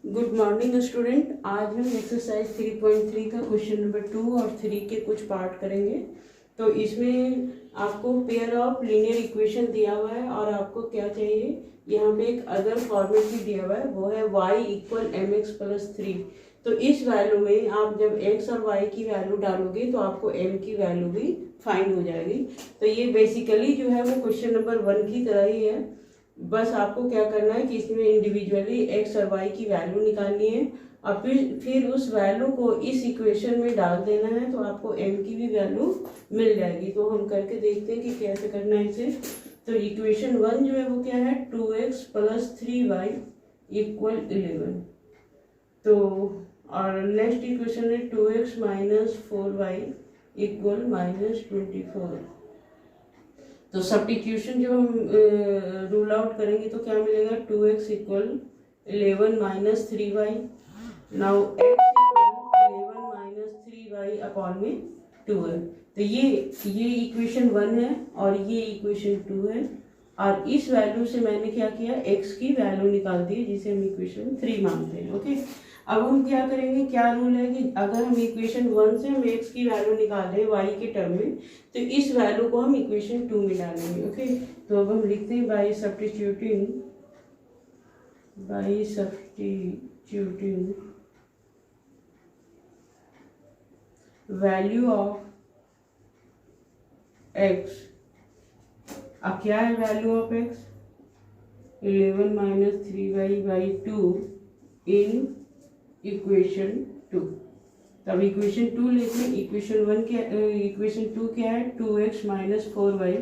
Good morning student. आज हम exercise 3.3 का क्वेश्चन नंबर 2 और 3 के कुछ पार्ट करेंगे। तो इसमें आपको पेयर ऑफ लीनियर इक्वेशन दिया हुआ है और आपको क्या चाहिए, यहाँ पे एक अदर फॉर्मेट भी दिया हुआ है, वो है y equal M X plus 3। तो इस वैल्यू में आप जब x और y की वैल्यू डालोगे तो आपको m की वैल्यू भी फाइंड हो जाएगी। तो ये बेसिकली जो है वो क्वेश्चन नंबर 1 की तरह ही है, बस आपको क्या करना है कि इसमें इंडिविजुअली एक्स और वाई की वैल्यू निकालनी है और फिर उस वैल्यू को इस इक्वेशन में डाल देना है, तो आपको एम की भी वैल्यू मिल जाएगी। तो हम करके देखते हैं कि कैसे करना है इसे। तो इक्वेशन 1 जो है वो क्या है, 2x प्लस 3y इक्वल 11। तो और नेक्स्ट इक्वेशन है 2x minus 4y equal minus 24। तो सब्स्टिट्यूशन जब हम रूल आउट करेंगे तो क्या मिलेगा, 2x equal 11 minus 3y। Now x equal 11 minus 3y upon में 2 है। तो ये इक्वेशन 1 है और ये इक्वेशन 2 है और इस वैल्यू से मैंने क्या किया, x की वैल्यू निकाल दी जिसे हम इक्वेशन 3 मानते हैं। ओके, अब हम क्या करेंगे, क्या रूल है कि अगर हम इक्वेशन 1 से हम x की वैल्यू निकाल रहे हैं y के टर्म में, तो इस वैल्यू को हम इक्वेशन 2 में डालेंगे। ओके, तो अब हम लिखते हैं bye substituting value of x। अब क्या है value of x, 11 minus 3y by 2 in equation 2। तब इक्वेशन 2 लेते हैं। इक्वेशन 1 क्या, इक्वेशन 2 क्या है, 2x minus 4y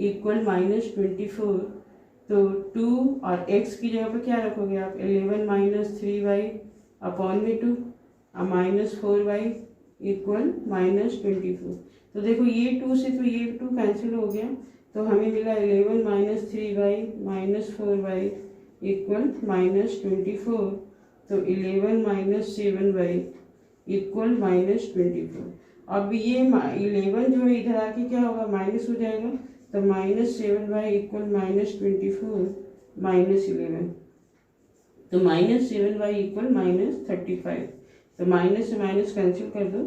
equal minus 24। तो 2 और x की जगह पर क्या रखोगे आप, 11 माइनस 3y अपॉन में 2 और माइनस 4y इक्वल माइनस 24। तो देखो ये 2 से तो ये 2 कैंसिल हो गया, तो हमें मिला 11 minus 3y minus 4y equal minus 24। तो 11 माइनस 7y इक्वल माइनस 24। अब ये 11 जो है इधर आके क्या होगा, माइनस हो जाएगा, तो minus 7y equal minus 24 minus 11। तो माइनस 7y इक्वल माइनस 35। तो माइनस से माइनस कैंसिल कर दो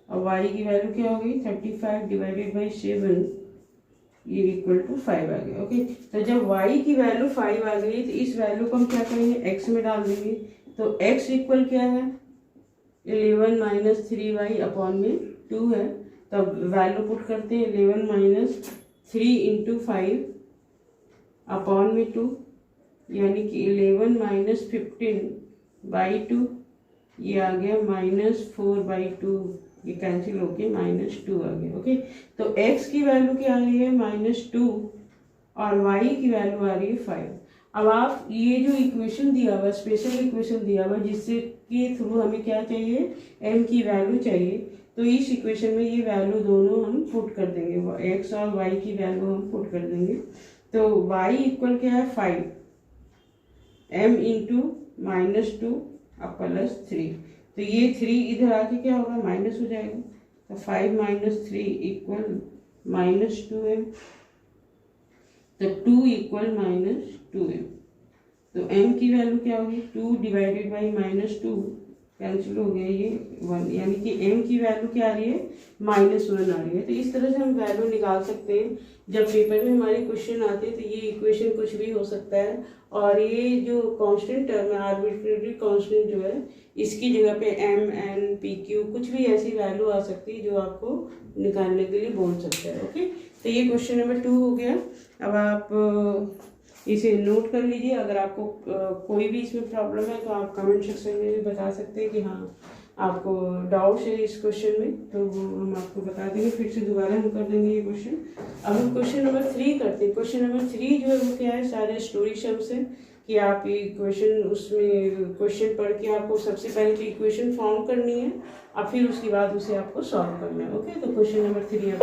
और y की वैल्यू क्या हो गई, 35 डिवाइडेड बाई 7 ये इक्वल टू 5 आ गया। ओके, तो जब y की वैल्यू 5 आ गई तो इस वैल्यू को हम क्या करेंगे, x में डाल देंगे। तो x इक्वल क्या है, 11 माइनस 3y अपॉन में 2 है। तब वैल्यू पुट करते हैं, 11 माइनस 3 इंटू 5 अपॉन में 2, यानी कि 11 माइनस 15 बाई 2, ये आ गया माइनस 4 बाई 2, ये कैंसिल होके माइनस 2 आ गया। ओके, तो x की वैल्यू क्या आ रही है, माइनस 2 और y की वैल्यू आ रही है 5। अब आप ये जो इक्वेशन दिया हुआ, स्पेशल इक्वेशन दिया हुआ जिससे के थ्रू हमें क्या चाहिए, m की वैल्यू चाहिए, तो इस इक्वेशन में ये वैल्यू दोनों हम पुट कर देंगे, x और y की वैल्यू हम पुट कर देंगे। तो y इक्वल क्या है 5, m इंटू माइनस 2 और प्लस 3। तो ये 3 इधर आके क्या होगा, माइनस हो जाएगा। तो 5 माइनस 3 इक्वल माइनस 2m। तो 2 इक्वल माइनस 2m। तो m की वैल्यू क्या होगी, 2 डिवाइडेड बाई माइनस 2 कैंसिल हो गया, ये 1, यानी कि m की वैल्यू क्या आ रही है, माइनस 1 आ रही है। तो इस तरह से हम वैल्यू निकाल सकते हैं। जब पेपर में हमारे क्वेश्चन आते हैं तो ये इक्वेशन कुछ भी हो सकता है और ये जो कांस्टेंट टर्म है, आर्बिट्रेरी कांस्टेंट जो है, इसकी जगह पे m n p q कुछ भी ऐसी वैल्यू आ सकती है जो आपको निकालने के लिए बोल सकता है। ओके, तो ये क्वेश्चन नंबर 2 हो गया। अब आप इसे नोट कर लीजिए। अगर आपको कोई भी इसमें प्रॉब्लम है तो आप कमेंट सेक्शन में भी बता सकते हैं कि हाँ आपको डाउट्स है इस क्वेश्चन में, तो वो हम आपको बता देंगे, फिर से दोबारा हम कर देंगे ये क्वेश्चन। अब हम क्वेश्चन नंबर 3 करते हैं। क्वेश्चन नंबर 3 जो है वो क्या है, सारे स्टोरी शब्द है कि आप ये क्वेश्चन, उसमें क्वेश्चन पढ़ के आपको सबसे पहले तो इक्वेशन फॉर्म करनी है और फिर उसके बाद उसे आपको सॉल्व करना है। ओके, तो क्वेश्चन नंबर 3 आप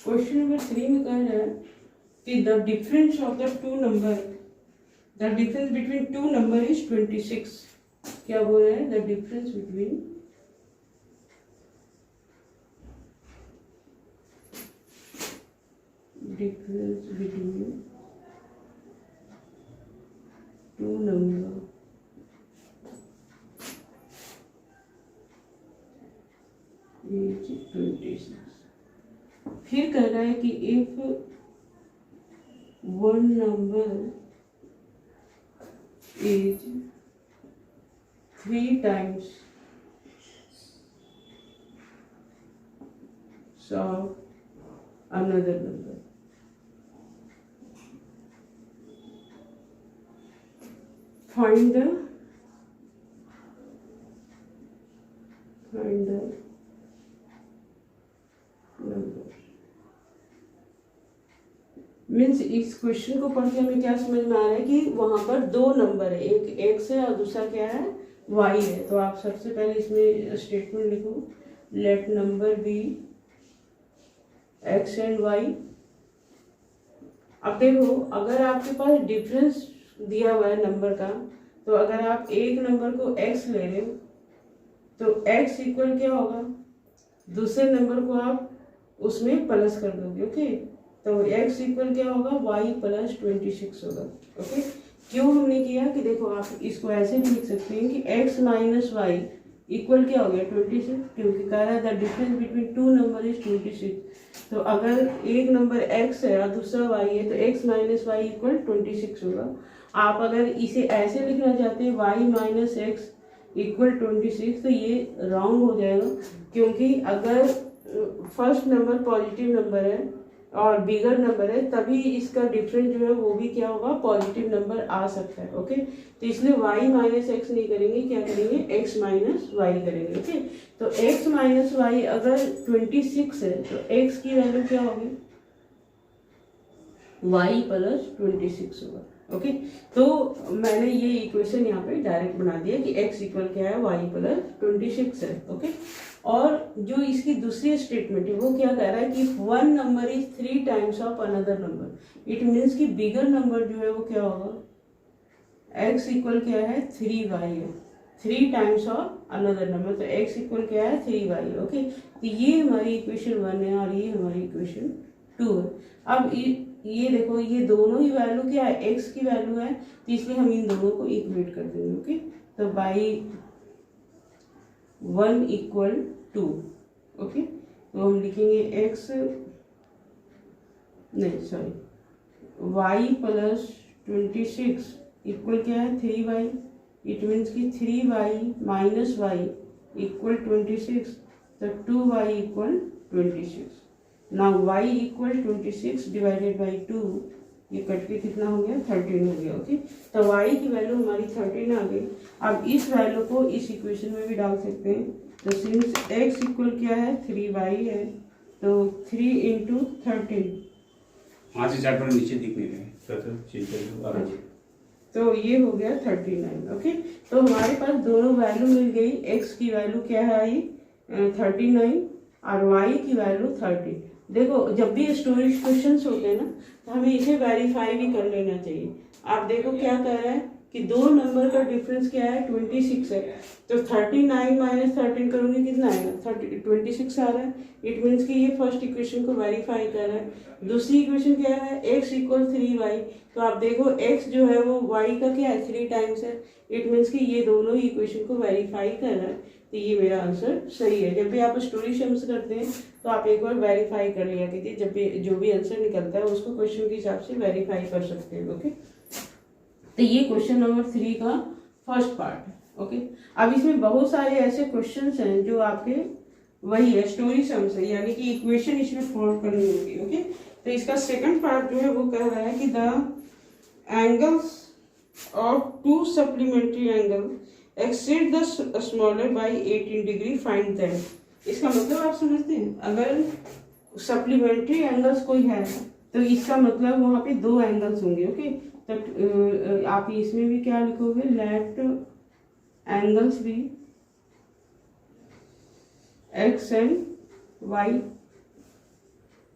क्वेश्चन नंबर 3 में कह रहा है कि the difference of the two number, the difference between two number is 26। क्या बोल रहे हैं? The difference between two number is 26। फिर कह रहा है कि if one number is 3 times of another number, find the number। Means इस क्वेश्चन को पढ़ के हमें क्या समझ में आ रहा है कि वहां पर दो नंबर है, एक x है और दूसरा क्या है? y है। तो आप सबसे पहले इसमें स्टेटमेंट लिखो, let number be x and y। अब देखो, अगर आपके पास डिफरेंस दिया हुआ है नंबर का, तो अगर आप एक नंबर को x ले रहे हो तो x इक्वल क्या होगा? दूसरे नंबर को आप उसमें प्लस कर दोगे। ओके, तो x इक्वल क्या होगा? y प्लस 26 होगा। ओके, क्यों हमने किया कि देखो, आप इसको ऐसे भी लिख सकते हैं कि x माइनस वाई इक्वल क्या हो गया? 26, क्योंकि कह रहा है the difference between two number is 26। तो अगर एक नंबर x है और दूसरा y है तो x माइनस वाई इक्वल 26 होगा। आप अगर इसे ऐसे लिखना चाहते हैं y माइनस एक्स इक्वल 26, तो ये रॉन्ग हो जाएगा, क्योंकि अगर फर्स्ट नंबर पॉजिटिव नंबर है और बिगर नंबर है तभी इसका डिफरेंस जो है वो भी क्या होगा? पॉजिटिव नंबर आ सकता है। ओके, तो इसलिए y माइनस एक्स नहीं करेंगे, क्या करेंगे? x माइनस वाई करेंगे। ओके, तो x माइनस वाई अगर 26 है तो x की वैल्यू क्या होगी? y प्लस 26 होगा। ओके, तो मैंने ये इक्वेशन यहाँ पे डायरेक्ट बना दिया कि x इक्वल क्या है? y प्लस 26 है। ओके, और जो इसकी दूसरी स्टेटमेंट है वो क्या कह रहा है कि one number is 3 times of another number, it means कि बिगर नंबर जो है वो क्या होगा? x इक्वल क्या है? 3y है, 3 टाइम्स ऑफ अनदर नंबर, तो x इक्वल क्या है? 3y है। ओके, तो ये हमारी इक्वेशन 1 है और ये हमारी इक्वेशन 2 है। अब ये देखो, ये दोनों ही वैल्यू क्या है? x की वैल्यू है, तो इसलिए हम इन दोनों को इक्वेट कर देंगे। ओके, तो बाई 1 इक्वल 2। ओके, तो हम लिखेंगे x, नहीं सॉरी, y प्लस 26 इक्वल क्या है? 3y। इट मीन्स कि 3y माइनस वाई इक्वल 26, तो 2y equal 26। Now y equal 26 divided by 2, ये कट के कितना हो गया? 13 हो गया। ओके, तो y की वैल्यू हमारी 13 आ गई। अब इस वैल्यू को इस इक्वेशन में भी डाल सकते हैं, तो सिंस x इक्वल क्या है? 3y है, तो 3 इंटू 13, वहाँ से चार्ट पर नीचे दिख नहीं रहे, तो ये हो गया 39। ओके, तो हमारे पास दोनों वैल्यू मिल गई। x की वैल्यू क्या है आई? 39 और y की वैल्यू 30। देखो, जब भी स्टोरेज क्वेश्चंस होते हैं ना, तो हमें इसे वेरीफाई भी कर लेना चाहिए। आप देखो क्या कह रहा है कि दो नंबर का डिफरेंस क्या है? 26 है, तो 39 माइनस 13 करोगे कितना आएगा? 26 आ रहा है। इट मीन्स कि ये फर्स्ट इक्वेशन को वेरीफाई कर रहा है। दूसरी इक्वेशन क्या है? x इक्वल 3y, तो आप देखो x जो है वो y का क्या है? 3 टाइम्स है। इट मीन्स कि ये दोनों ही इक्वेशन को वेरीफाई कर रहा है, तो ये मेरा आंसर सही है। जब भी आप स्टोरी शम्स करते हैं तो आप एक बार वेरीफाई कर लिया कीजिए, जब भी जो भी आंसर निकलता है उसको क्वेश्चन के हिसाब से वेरीफाई कर सकते हैं। ओके, तो ये क्वेश्चन नंबर 3 का फर्स्ट पार्ट है। ओके, अब इसमें बहुत सारे ऐसे क्वेश्चंस हैं जो आपके वही है, स्टोरी सम्स है, यानी कि इक्वेशन इसमें फॉर्म करनी होगी। ओके, तो इसका सेकंड पार्ट जो है वो कह रहा है कि the angles of to supplementary angle exceed the smaller by 18 degree, find that. इसका मतलब आप समझते हैं, अगर सप्लीमेंट्री एंगल्स कोई है तो इसका मतलब वहां पे दो एंगल्स होंगे। ओके, तो आप इसमें भी क्या लिखोगे? लेट एंगल्स भी x एंड y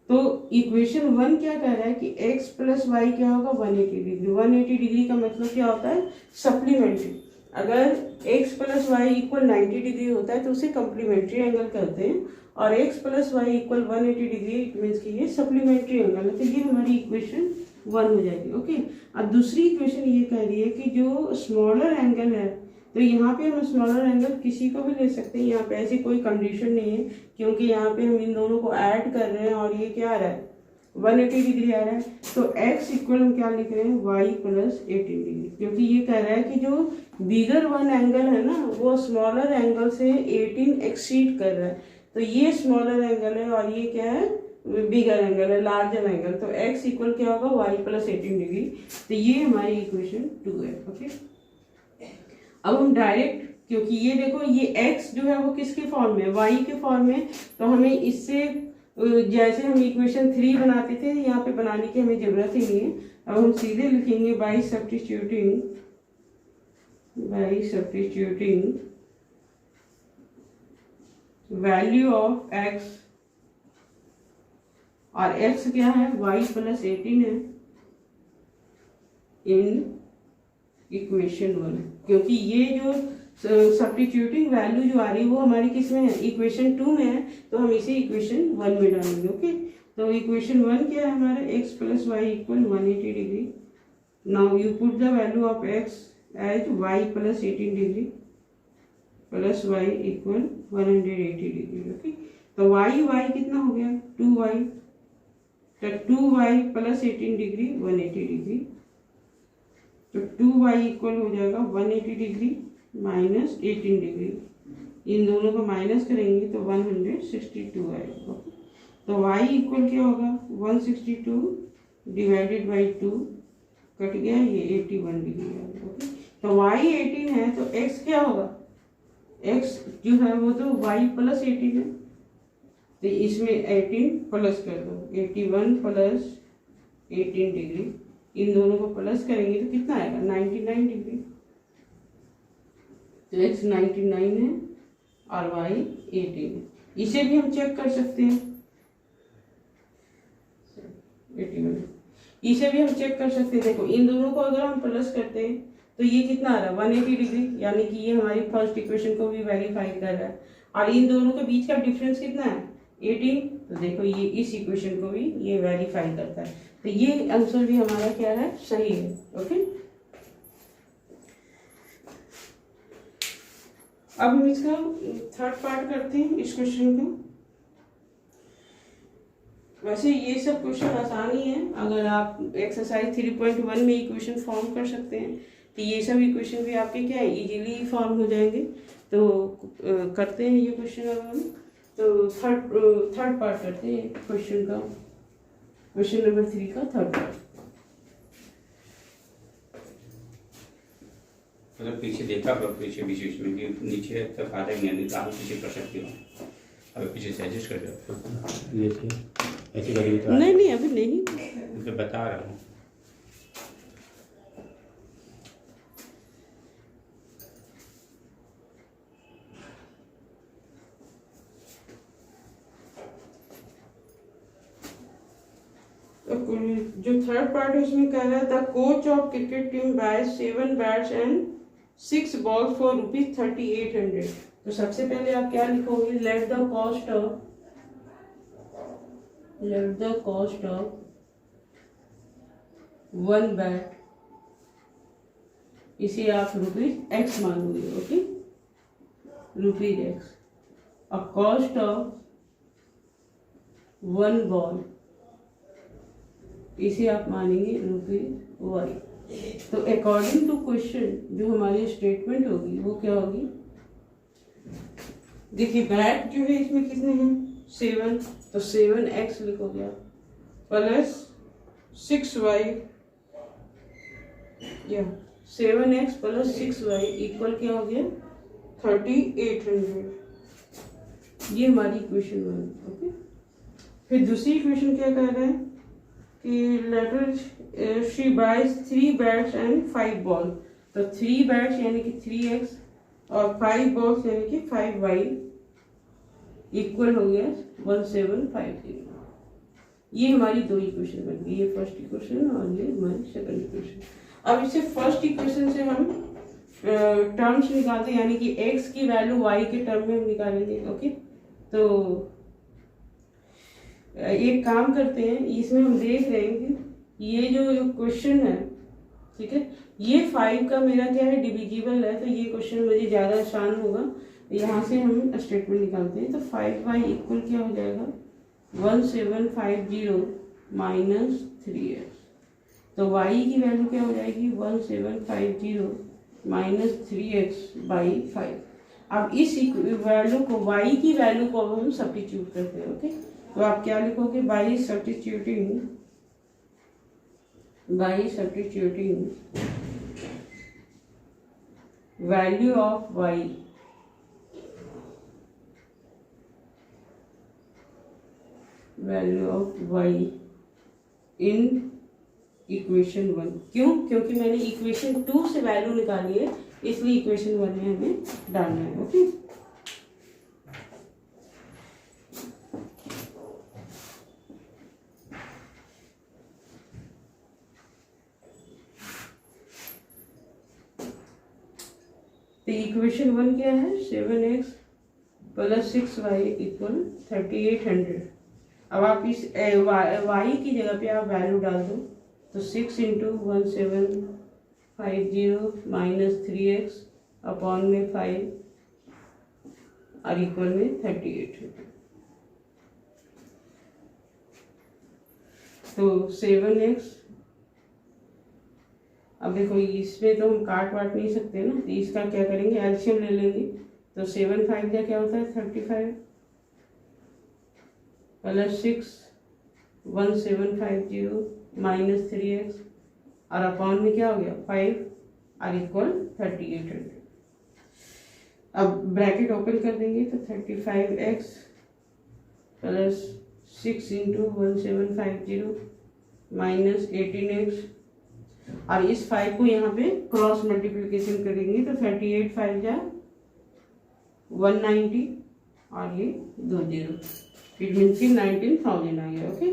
तो इक्वेशन 1 क्या कह रहा है कि x प्लस वाई क्या होगा 180 डिग्री। 180 डिग्री का मतलब क्या होता है, सप्लीमेंट्री। अगर x plus Y equal 90 degree होता है तो उसे कम्प्लीमेंट्री एंगल कहते हैं, और x plus Y equal 180 degree it means कि ये सप्लीमेंट्री एंगल है। तो ये हमारी इक्वेशन 1 हो जाएगी। ओके, अब दूसरी इक्वेशन ये कह रही है कि जो स्मॉलर एंगल है, तो यहाँ पे हम स्मॉलर एंगल किसी को भी ले सकते हैं, यहाँ पे ऐसी कोई कंडीशन नहीं है, क्योंकि यहाँ पे हम इन दोनों को ऐड कर रहे हैं और ये क्या आ रहा है 180 डिग्री आ रहा है। तो x इक्वल हम क्या लिख रहे हैं y प्लस 18 डिग्री, क्योंकि ये कह रहा है कि जो बिगर वन एंगल है ना वो स्मॉलर एंगल से 18 एक्सीड कर रहा है। तो ये स्मॉलर एंगल है और ये क्या है बिगर एंगल है, लार्जर एंगल। तो x इक्वल क्या होगा y प्लस 18 डिग्री। तो ये हमारी इक्वेशन 2 है। ओके, अब हम डायरेक्ट, क्योंकि ये देखो ये x जो है वो किसके फॉर्म में, y के फॉर्म में, तो हमें इससे जैसे हम इक्वेशन 3 बनाते थे यहाँ पे बनाने की हमें जरूरत ही नहीं है। अब हम सीधे लिखेंगे by substituting value of x, और x क्या है y प्लस 18 है इन इक्वेशन 1, क्योंकि ये जो सब्स्टिट्यूटिंग वैल्यू जो आ रही है वो हमारी किस में है, इक्वेशन 2 में है, तो हम इसे इक्वेशन 1 में डालेंगे। ओके, तो इक्वेशन 1 क्या है हमारा x plus Y equal 180 degree. Now you put the value of x as y plus 18 degree plus y equal 180 degree. Okay, तो y कितना हो गया 2y, तो 2y प्लस 18 डिग्री 180 डिग्री, तो 2y इक्वल हो जाएगा 180 डिग्री माइनस 18 डिग्री। इन दोनों को माइनस करेंगे तो 162 आएगा। तो y इक्वल क्या होगा 162 डिवाइडेड बाई 2, कट गया ये 81 डिग्री आएगा। ओके, तो y 18 है तो x क्या होगा, x जो है वो तो y प्लस 18 है, तो इसमें 18 प्लस कर दो, 81 प्लस 18 डिग्री, इन दोनों को प्लस करेंगे तो कितना आएगा 99 डिग्री। तो x 99 है और y 18 है। इसे भी हम चेक कर सकते हैं, 81, इसे भी हम चेक कर सकते हैं। देखो इन दोनों को अगर हम प्लस करते हैं तो ये कितना आ रहा है 180 डिग्री, यानी कि ये हमारी फर्स्ट इक्वेशन को भी वेरीफाई कर रहा है, और इन दोनों के बीच का डिफरेंस कितना है 18, तो देखो ये इस इक्वेशन को भी ये वेरीफाई करता है। तो ये आंसर भी हमारा क्या है, सही है। ओके, अब हम इसका थर्ड पार्ट करते हैं इस क्वेश्चन का। वैसे ये सब क्वेश्चन आसान ही है, अगर आप एक्सरसाइज 3.1 में इक्वेशन फॉर्म कर सकते हैं तो ये सब इक्वेशन भी आपके क्या है इजीली फॉर्म हो जाएंगे। तो करते हैं ये क्वेश्चन। अब हम तो थर्ड पार्ट करते हैं क्वेश्चन का, क्वेश्चन नंबर 3 का थर्ड पार्ट। मतलब पीछे देखा करो, पीछे बीच बीच में कि नीचे तक आ जाएंगे, नहीं तो आप पीछे कर सकते हो। अब पीछे से एडजस्ट कर जाओ, ये ऐसे करेंगे तो नहीं अभी नहीं, तो बता रहा हूँ। जो थर्ड पार्ट है उसमें कह रहा था coach of cricket team by 7 bats and 6 balls for ₹3800। तो सबसे पहले आप क्या लिखोगे, let the cost of 1 bat, इसे आप ₹x मानोगे। ओके, ₹x, और कॉस्ट ऑफ 1 बॉल इसे आप मानेंगे ₹y। तो अकॉर्डिंग टू क्वेश्चन जो हमारी स्टेटमेंट होगी वो क्या होगी, देखिए बैट जो है इसमें कितने हैं 7, तो 7x लिखोगे आप प्लस 6y, या 7x प्लस 6y इक्वल क्या हो गया 3800। ये हमारी इक्वेशन 1। ओके, फिर दूसरी इक्वेशन क्या कह रहा है कि later she buys 3 bats and 5 ball, तो 3 बैट्स यानी कि 3x और 5 बॉल्स यानी कि 5y इक्वल हो गया 1750। ये हमारी दो इक्वेशन बन गई, ये फर्स्ट इक्वेशन और ये हमारी सेकंड इक्वेशन। अब इसे फर्स्ट इक्वेशन से हम टर्म्स निकालते हैं, यानी कि x की वैल्यू y के टर्म में हम निकालेंगे। ओके, तो एक काम करते हैं, इसमें हम देख रहे हैं कि ये जो क्वेश्चन है, ठीक है, ये 5 का मेरा क्या है, डिविजिबल है, तो ये क्वेश्चन मुझे ज़्यादा आसान होगा। यहाँ से हम स्टेटमेंट निकालते हैं, तो 5y इक्वल क्या हो जाएगा, 1750 माइनस 3x। तो y की वैल्यू क्या हो जाएगी, 1750 माइनस 3x बाई 5। अब इस वैल्यू को, y की वैल्यू को हम सब्स्टिट्यूट करते हैं। ओके, तो आप क्या लिखोगे, by substituting value of y in equation 1। क्यों? क्योंकि मैंने इक्वेशन 2 से वैल्यू निकाली है, इसलिए इक्वेशन 1 में हमें डालना है। ओके, तो इक्वेशन 1 क्या है, 7x प्लस 6y इक्वल 3800। अब आप इस y की जगह पे आप वैल्यू डाल दो, तो 6 इंटू 1750 माइनस 3x अपॉन में 5 और इक्वल में 3800। तो 7x, अब देखो इसमें तो हम काट वाट नहीं सकते ना, तो इसका क्या करेंगे, एलसीएम ले लेंगे। तो 7 5 का क्या होता है, 35 प्लस 6 1750 माइनस 3x और अपॉन में क्या हो गया 5 और इक्वल 3800। अब ब्रैकेट ओपन कर देंगे, तो 35x plus 6 into 1750 minus 18x और इस 5 को यहाँ पे क्रॉस मल्टीप्लिकेशन करेंगे, तो 38 5 जा 190 और ये 2 0, इट मीन्स कि 19,000 आ गया। ओके,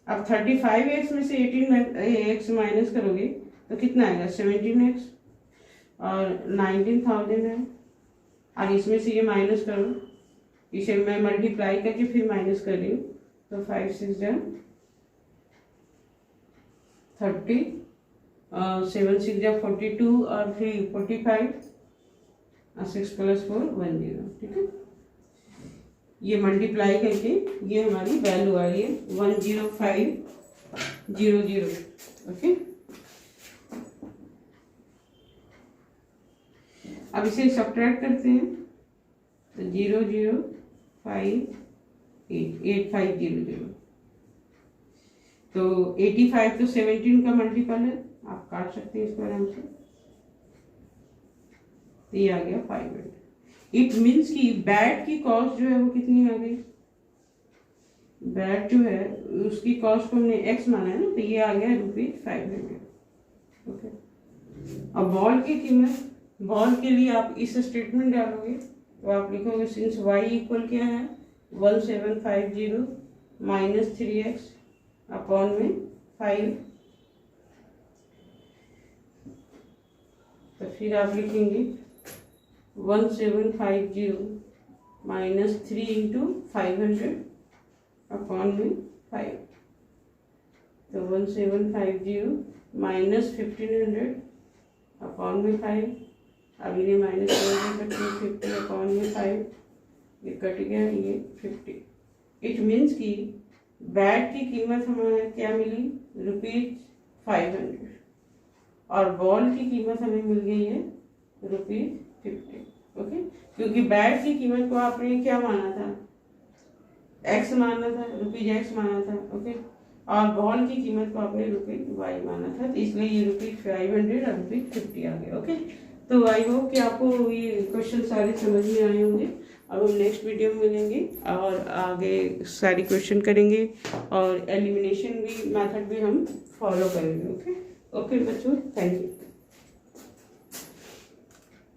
अब 35x में से 18x माइनस करोगे तो कितना आएगा, 17x और 19,000 है, और इसमें से ये माइनस करो, इसे मैं मल्टीप्लाई करके फिर माइनस कर रही हूँ, तो 5 6 जा 30, 7 6 जा 42 और 3 45 और 6 प्लस 4 10। ठीक है, ये मल्टीप्लाई करके ये हमारी वैल्यू आ रही है 10500। ओके, अब इसे सब्ट्रैक्ट करते हैं, तो 0058500। तो 85 तो 17 का मल्टीपल है, आप काट सकते हैं इसको आराम से, तो ये आ गया 500। इट मीन्स कि बैट की कॉस्ट जो है वो कितनी आ गई, बैट जो है उसकी कॉस्ट को हमने x माना है ना, तो ये आ गया ₹500। ओके, अब बॉल की कीमत, बॉल के लिए आप इस स्टेटमेंट डालोगे, तो आप लिखोगे सिंस y इक्वल क्या है 1750 माइनस 3x अपॉन में 5, तो फिर आप लिखेंगे 1750 माइनस 3 इंटू 500 अपॉन में 5, तो 1750 माइनस 1500 अपॉन में 5, अब इन्हें माइनस करेंगे तो 250 अपॉन में 5, ये कट गया, ये 50। इट मीन्स कि बैट की कीमत हमें क्या मिली, ₹500 और बॉल की कीमत हमें मिल गई है ₹50। ओके, क्योंकि बैट की कीमत को आपने क्या माना था, x माना था, ₹x माना था। ओके, और बॉल की कीमत को आपने ₹y माना था, तो इसलिए ये ₹500 और ₹50 आ गया। ओके, तो आई होप कि आपको ये क्वेश्चन सारे समझ में आए होंगे। अब हम नेक्स्ट वीडियो में मिलेंगे और आगे सारी क्वेश्चन करेंगे और एलिमिनेशन भी मेथड भी हम फॉलो करेंगे। ओके बच्चों, थैंक यू।